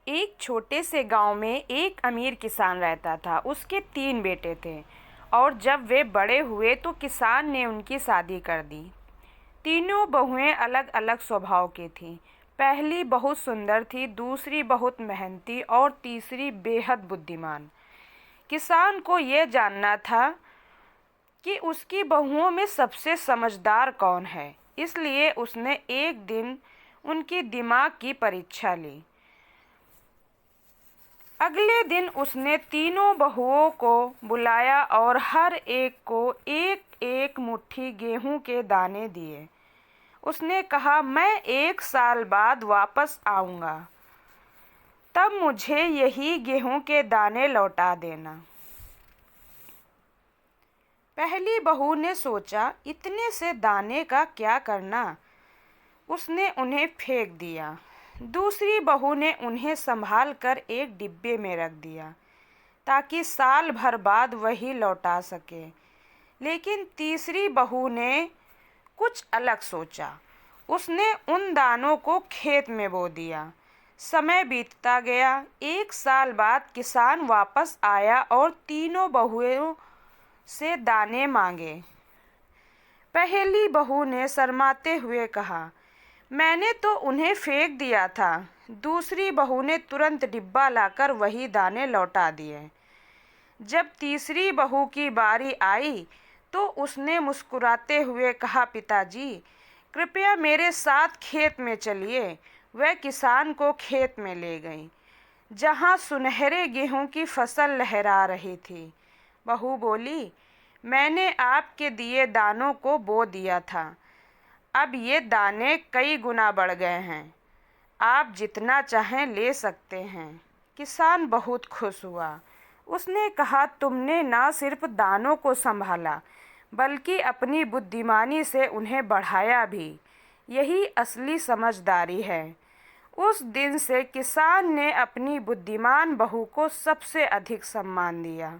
एक छोटे से गांव में एक अमीर किसान रहता था। उसके 3 बेटे थे और जब वे बड़े हुए तो किसान ने उनकी शादी कर दी। तीनों बहुएं अलग अलग स्वभाव की थीं। पहली बहुत सुंदर थी, दूसरी बहुत मेहनती और तीसरी बेहद बुद्धिमान। किसान को यह जानना था कि उसकी बहुओं में सबसे समझदार कौन है, इसलिए उसने एक दिन उनकी दिमाग की परीक्षा ली। अगले दिन उसने तीनों बहुओं को बुलाया और हर एक को एक एक मुट्ठी गेहूं के दाने दिए। उसने कहा, मैं 1 साल बाद वापस आऊंगा, तब मुझे यही गेहूं के दाने लौटा देना। पहली बहू ने सोचा, इतने से दाने का क्या करना, उसने उन्हें फेंक दिया। दूसरी बहू ने उन्हें संभाल कर एक डिब्बे में रख दिया ताकि साल भर बाद वही लौटा सके। लेकिन तीसरी बहू ने कुछ अलग सोचा। उसने उन दानों को खेत में बो दिया। समय बीतता गया। 1 साल बाद किसान वापस आया और तीनों बहुओं से दाने मांगे। पहली बहू ने शर्माते हुए कहा, मैंने तो उन्हें फेंक दिया था। दूसरी बहू ने तुरंत डिब्बा लाकर वही दाने लौटा दिए। जब तीसरी बहू की बारी आई तो उसने मुस्कुराते हुए कहा, पिताजी, कृपया मेरे साथ खेत में चलिए। वह किसान को खेत में ले गई, जहां सुनहरे गेहूं की फसल लहरा रही थी। बहू बोली, मैंने आपके दिए दानों को बो दिया था। अब ये दाने कई गुना बढ़ गए हैं। आप जितना चाहें ले सकते हैं। किसान बहुत खुश हुआ। उसने कहा, तुमने ना सिर्फ दानों को संभाला बल्कि अपनी बुद्धिमानी से उन्हें बढ़ाया भी। यही असली समझदारी है। उस दिन से किसान ने अपनी बुद्धिमान बहू को सबसे अधिक सम्मान दिया।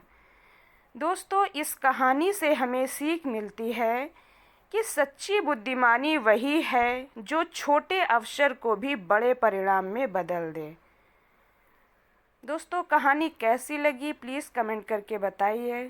दोस्तों, इस कहानी से हमें सीख मिलती है कि सच्ची बुद्धिमानी वही है जो छोटे अवसर को भी बड़े परिणाम में बदल दे। दोस्तों, कहानी कैसी लगी प्लीज़ कमेंट करके बताइए।